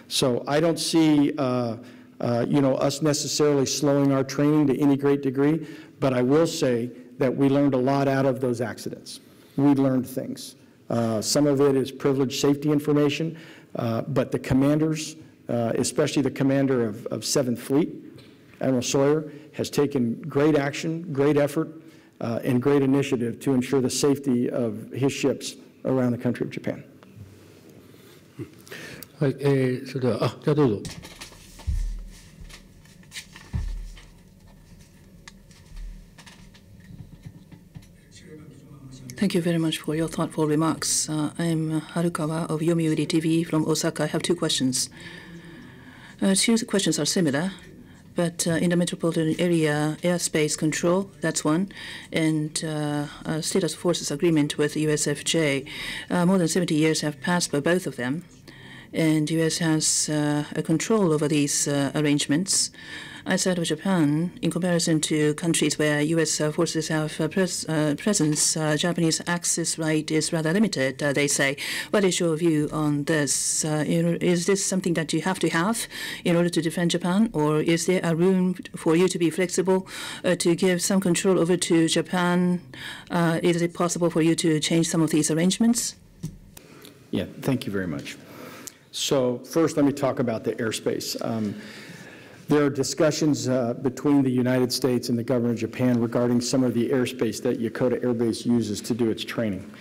So I don't see us necessarily slowing our training to any great degree, but I will say that we learned a lot out of those accidents. We learned things. Some of it is privileged safety information, but the commanders, especially the commander of 7th Fleet, Admiral Sawyer, has taken great action, great effort, and great initiative to ensure the safety of his ships around the country of Japan. はい、それでは、じゃあどうぞ。Thank you very much for your thoughtful remarks. I'm Harukawa of Yomiuri TV from Osaka. I have two questions. Two questions are similar, but in the metropolitan area, airspace control, that's one, and status forces agreement with USFJ. More than 70 years have passed by both of them, and U.S. has a control over these arrangements. Outside of Japan, in comparison to countries where U.S. forces have presence, Japanese access right is rather limited, they say. What is your view on this? Is this something that you have to have in order to defend Japan, or is there a room for you to be flexible to give some control over to Japan? Is it possible for you to change some of these arrangements? Yeah, thank you very much. So first, let me talk about the airspace. There are discussions between the United States and the government of Japan regarding some of the airspace that Yokota Air Base uses to do its training.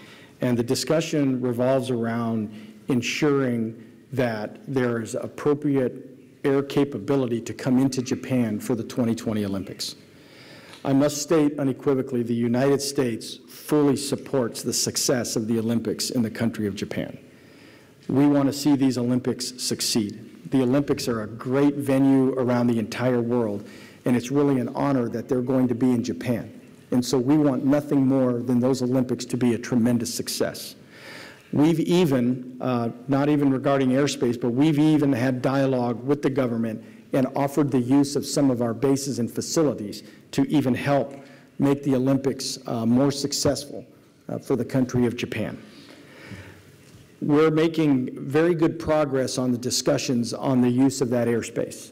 And the discussion revolves around ensuring that there is appropriate air capability to come into Japan for the 2020 Olympics. I must state unequivocally, the United States fully supports the success of the Olympics in the country of Japan. We want to see these Olympics succeed. The Olympics are a great venue around the entire world, and it's really an honor that they're going to be in Japan. And so we want nothing more than those Olympics to be a tremendous success. We've even, not even regarding airspace, but we've even had dialogue with the government and offered the use of some of our bases and facilities to even help make the Olympics more successful for the country of Japan. We're making very good progress on the discussions on the use of that airspace.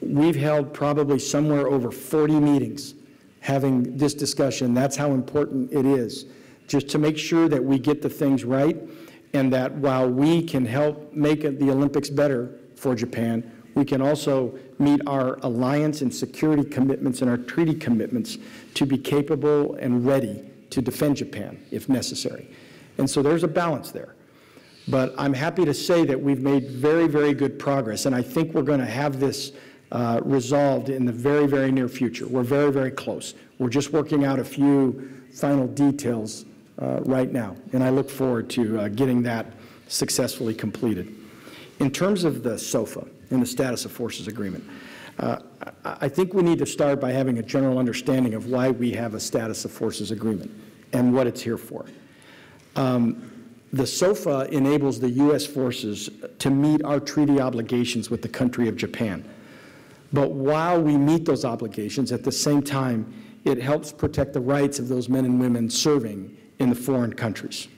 We've held probably somewhere over 40 meetings having this discussion. That's how important it is, just to make sure that we get the things right, and that while we can help make the Olympics better for Japan, we can also meet our alliance and security commitments and our treaty commitments to be capable and ready to defend Japan if necessary. And so there's a balance there. But I'm happy to say that we've made very, very good progress, and I think we're going to have this resolved in the very, very near future. We're very, very close. We're just working out a few final details right now, and I look forward to getting that successfully completed. In terms of the SOFA and the Status of Forces Agreement, I think we need to start by having a general understanding of why we have a Status of Forces Agreement and what it's here for. The SOFA enables the U.S. forces to meet our treaty obligations with the country of Japan. But while we meet those obligations, at the same time, it helps protect the rights of those men and women serving in the foreign countries.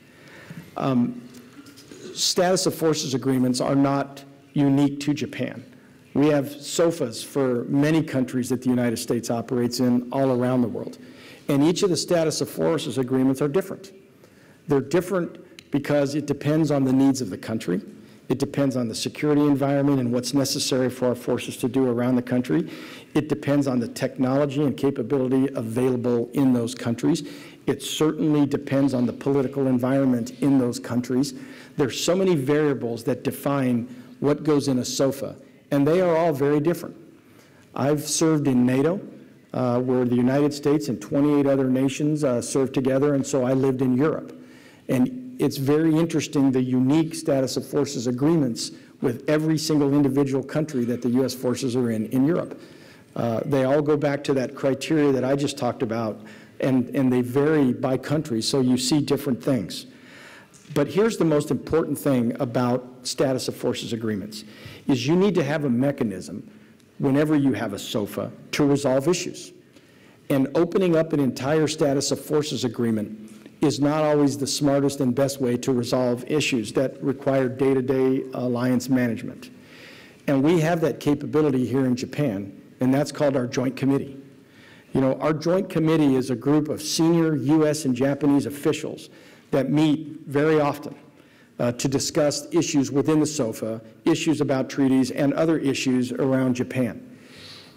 Status of Forces Agreements are not unique to Japan. We have SOFAs for many countries that the United States operates in all around the world. And each of the Status of Forces Agreements are different. They're different because it depends on the needs of the country. It depends on the security environment and what's necessary for our forces to do around the country. It depends on the technology and capability available in those countries. It certainly depends on the political environment in those countries. There's so many variables that define what goes in a SOFA, and they are all very different. I've served in NATO, where the United States and 28 other nations served together, and so I lived in Europe. And it's very interesting, the unique Status of Forces Agreements with every single individual country that the U.S. forces are in Europe. They all go back to that criteria that I just talked about, and they vary by country, so you see different things. But here's the most important thing about Status of Forces Agreements, is you need to have a mechanism whenever you have a SOFA to resolve issues. And opening up an entire Status of Forces Agreement is not always the smartest and best way to resolve issues that require day-to-day alliance management. And we have that capability here in Japan, and that's called our Joint Committee. You know, our Joint Committee is a group of senior U.S. and Japanese officials that meet very often to discuss issues within the SOFA, issues about treaties, and other issues around Japan.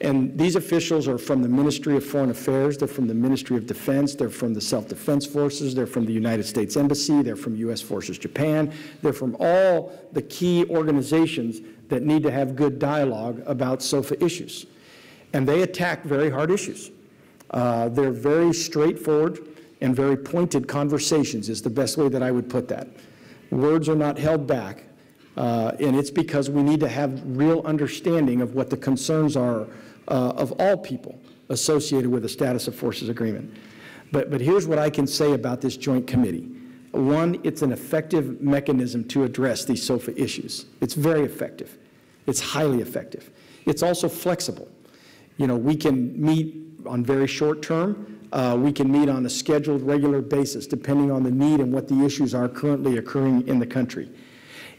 And these officials are from the Ministry of Foreign Affairs, they're from the Ministry of Defense, they're from the Self-Defense Forces, they're from the United States Embassy, they're from U.S. Forces Japan, they're from all the key organizations that need to have good dialogue about SOFA issues. And they attack very hard issues. They're very straightforward and very pointed conversations is the best way that I would put that. Words are not held back, and it's because we need to have real understanding of what the concerns are of all people associated with the Status of Forces Agreement. But here's what I can say about this Joint Committee. One, it's an effective mechanism to address these SOFA issues. It's very effective. It's highly effective. It's also flexible. You know, we can meet on very short term. We can meet on a scheduled, regular basis, depending on the need and what the issues are currently occurring in the country.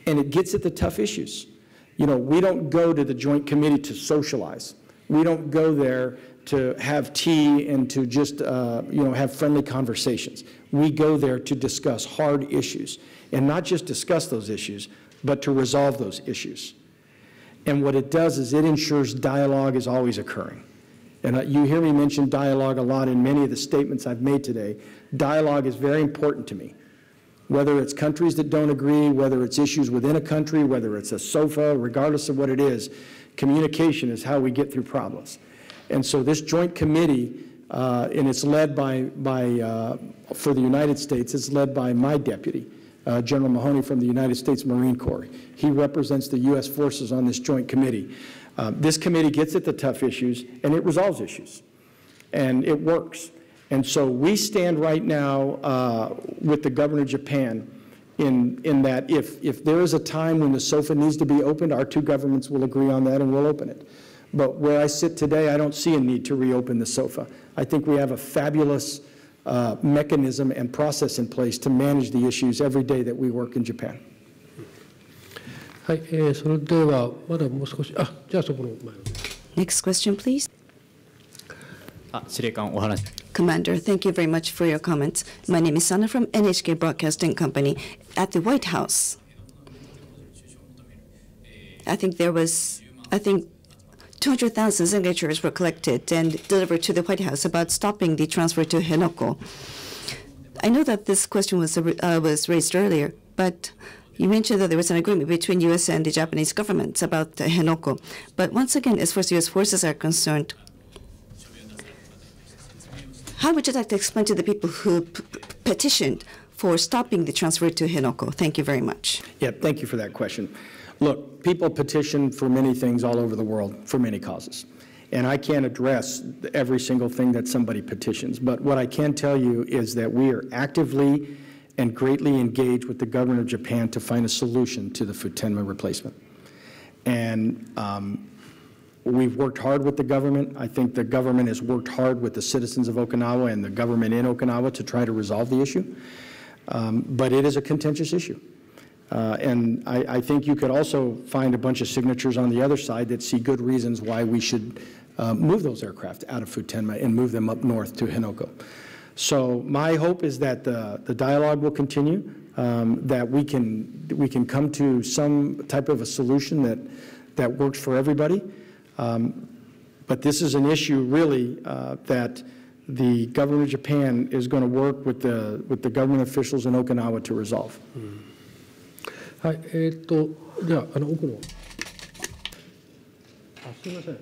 And it gets at the tough issues. You know, we don't go to the Joint Committee to socialize. We don't go there to have tea and to just, you know, have friendly conversations. We go there to discuss hard issues, and not just discuss those issues, but to resolve those issues. And what it does is it ensures dialogue is always occurring. And you hear me mention dialogue a lot in many of the statements I've made today. Dialogue is very important to me. Whether it's countries that don't agree, whether it's issues within a country, whether it's a SOFA, regardless of what it is, communication is how we get through problems. And so this Joint Committee, and it's led for the United States, it's led by my deputy, General Mahoney from the United States Marine Corps. He represents the U.S. forces on this Joint Committee. This committee gets at the tough issues, and it resolves issues, and it works. And so we stand right now with the governor of Japan in that if there is a time when the SOFA needs to be opened, our two governments will agree on that and we'll open it. But where I sit today, I don't see a need to reopen the SOFA. I think we have a fabulous mechanism and process in place to manage the issues every day that we work in Japan. はい、それではまだもう少し、じゃあそこの前の。Next question, please. 司令官お話。 Commander, thank you very much for your comments. My name is Sana from NHK Broadcasting Company. At the White House, I think 200,000 signatures were collected and delivered to the White House about stopping the transfer to Henoko. I know that this question was raised earlier, but you mentioned that there was an agreement between U.S. and the Japanese governments about Henoko. But once again, as far as U.S. forces are concerned, how would you like to explain to the people who petitioned for stopping the transfer to Henoko? Thank you very much. Yeah, thank you for that question. Look, people petition for many things all over the world for many causes. And I can't address every single thing that somebody petitions. But what I can tell you is that we are actively and greatly engaged with the government of Japan to find a solution to the Futenma replacement. And we've worked hard with the government. I think the government has worked hard with the citizens of Okinawa and the government in Okinawa to try to resolve the issue. But it is a contentious issue. And I think you could also find a bunch of signatures on the other side that see good reasons why we should move those aircraft out of Futenma and move them up north to Henoko. So my hope is that the dialogue will continue, that we can come to some type of a solution that works for everybody. But this is an issue really that the government of Japan is going to work with the government officials in Okinawa to resolve. はい、じゃあ奥の。すみません。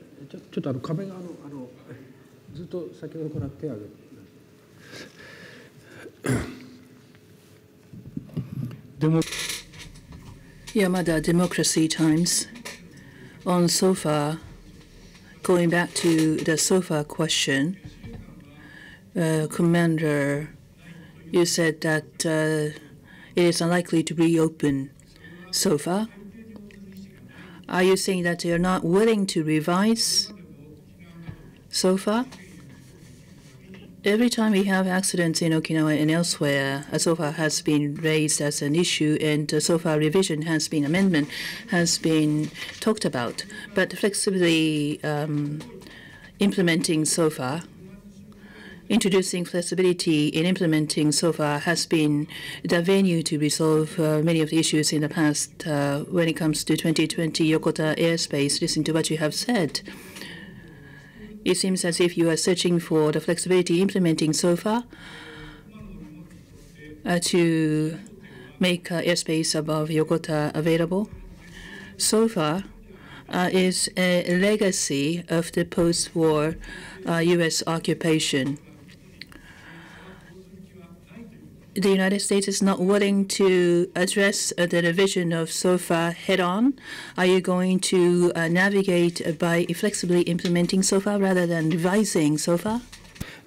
ちょっと壁側のずっと先ほどから手を挙げて。Yamada Democracy Times. On SOFA, going back to the SOFA question, Commander, you said that it is unlikely to reopen SOFA. Are you saying that you're not willing to revise SOFA? Every time we have accidents in Okinawa and elsewhere, SOFA has been raised as an issue, and SOFA revision has been, amendment has been talked about. But flexibly implementing SOFA, introducing flexibility in implementing SOFA has been the venue to resolve many of the issues in the past. When it comes to 2020 Yokota airspace, listen to what you have said. It seems as if you are searching for the flexibility implementing SOFA to make airspace above Yokota available. SOFA is a legacy of the post-war U.S. occupation. The United States is not willing to address the revision of SOFA head-on. Are you going to navigate by flexibly implementing SOFA rather than revising SOFA?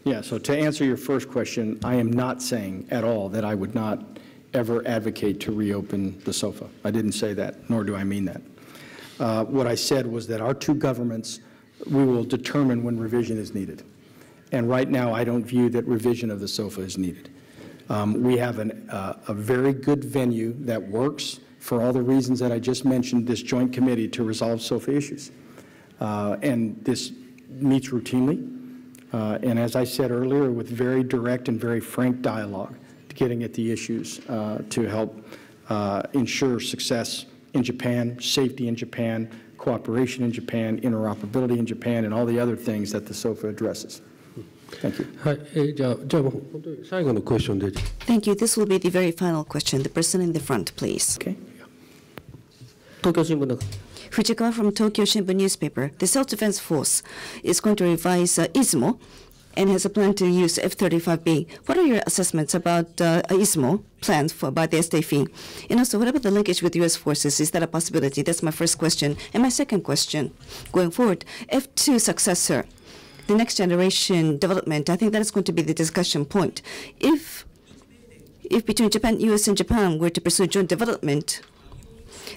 Yeah, so to answer your first question, I am not saying at all that I would not ever advocate to reopen the SOFA. I didn't say that, nor do I mean that. What I said was that our two governments, we will determine when revision is needed. And right now, I don't view that revision of the SOFA is needed. We have a very good venue that works for all the reasons that I just mentioned, this joint committee to resolve SOFA issues. And this meets routinely. And as I said earlier, with very direct and very frank dialogue, getting at the issues to help ensure success in Japan, safety in Japan, cooperation in Japan, interoperability in Japan, and all the other things that the SOFA addresses. Thank you. Thank you. This will be the very final question. The person in the front, please. Okay. Fujikawa from Tokyo Shimbun newspaper. The self-defense force is going to revise Izumo and has a plan to use F-35B. What are your assessments about Izumo plans by the SDF? And also, what about the linkage with U.S. forces? Is that a possibility? That's my first question. And my second question, going forward, F-2 successor, the next generation development, I think that is going to be the discussion point. If between Japan, U.S. and Japan were to pursue joint development,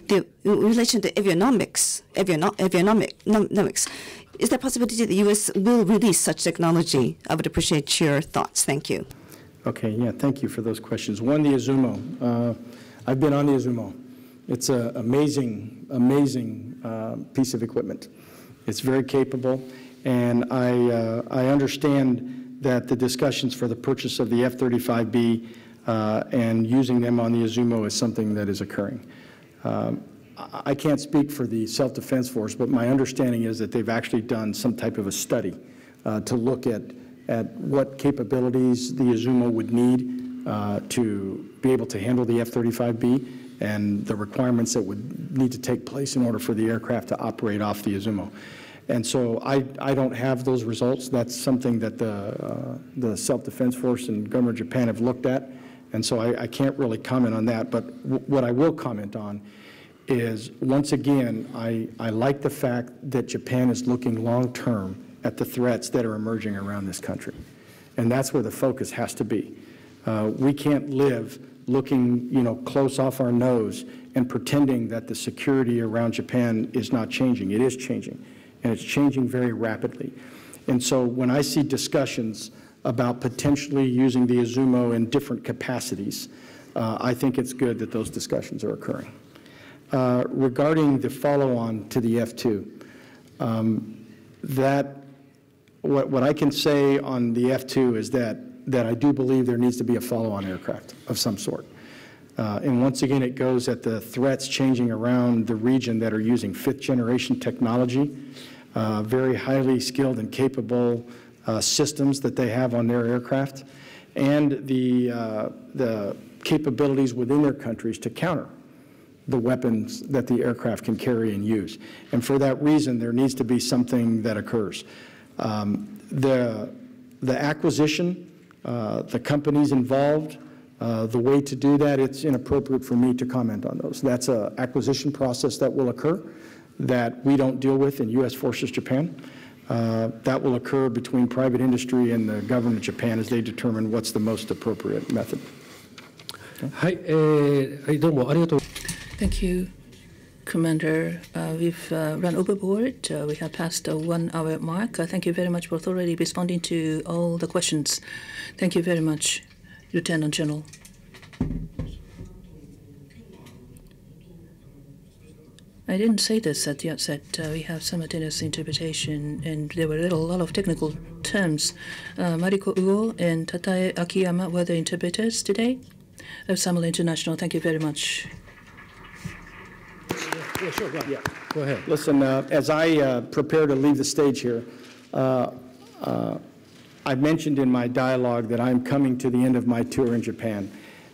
in relation to avionics, is there a possibility that the U.S. will release such technology? I would appreciate your thoughts. Thank you. Okay, yeah, thank you for those questions. One, the Izumo. I've been on the Izumo. It's an amazing, amazing piece of equipment. It's very capable, and I understand that the discussions for the purchase of the F-35B and using them on the Izumo is something that is occurring. I can't speak for the self-defense force, but my understanding is that they've actually done some type of a study to look at what capabilities the Izumo would need to be able to handle the F-35B and the requirements that would need to take place in order for the aircraft to operate off the Izumo. And so I don't have those results. That's something that the self-defense force and government of Japan have looked at. And so I can't really comment on that. But what I will comment on is, once again, I like the fact that Japan is looking long-term at the threats that are emerging around this country. And that's where the focus has to be. We can't live looking, close off our nose and pretending that the security around Japan is not changing. It is changing, and it's changing very rapidly. And so when I see discussions about potentially using the Izumo in different capacities, I think it's good that those discussions are occurring. Regarding the follow-on to the F-2, what I can say on the F-2 is that I do believe there needs to be a follow-on aircraft of some sort. And once again, it goes at the threats changing around the region that are using fifth-generation technology, very highly skilled and capable systems that they have on their aircraft, and the capabilities within their countries to counter the weapons that the aircraft can carry and use. And for that reason, there needs to be something that occurs. The acquisition, the companies involved, the way to do that, it's inappropriate for me to comment on those. That's an acquisition process that will occur that we don't deal with in U.S. Forces Japan. That will occur between private industry and the government of Japan as they determine what's the most appropriate method. Thank you. Commander, we've run overboard. We have passed the 1 hour mark. Thank you very much for thoroughly responding to all the questions. Thank you very much, Lieutenant General. I didn't say this at the outset. We have simultaneous interpretation, and there were a lot of technical terms. Mariko Uo and Tatae Akiyama were the interpreters today of Samuel International. Thank you very much. Yeah, sure, go ahead. Listen, as I prepare to leave the stage here, I mentioned in my dialogue that I'm coming to the end of my tour in Japan,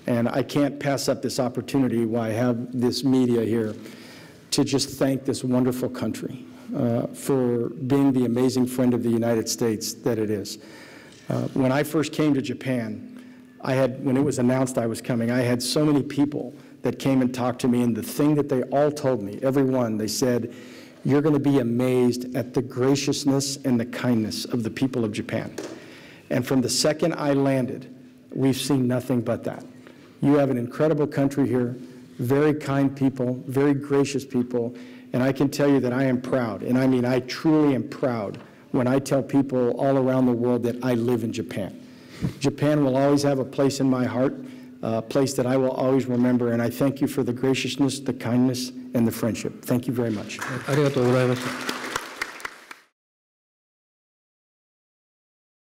and I can't pass up this opportunity while I have this media here to just thank this wonderful country for being the amazing friend of the United States that it is. When I first came to Japan, when it was announced I was coming, I had so many people that came and talked to me, and the thing that they all told me, everyone, they said, you're going to be amazed at the graciousness and the kindness of the people of Japan. And from the second I landed, we've seen nothing but that. You have an incredible country here, very kind people, very gracious people, and I can tell you that I am proud, and I mean I truly am proud when I tell people all around the world that I live in Japan. Japan will always have a place in my heart, a place that I will always remember, and I thank you for the graciousness, the kindness, and the friendship. Thank you very much. ありがとうございました。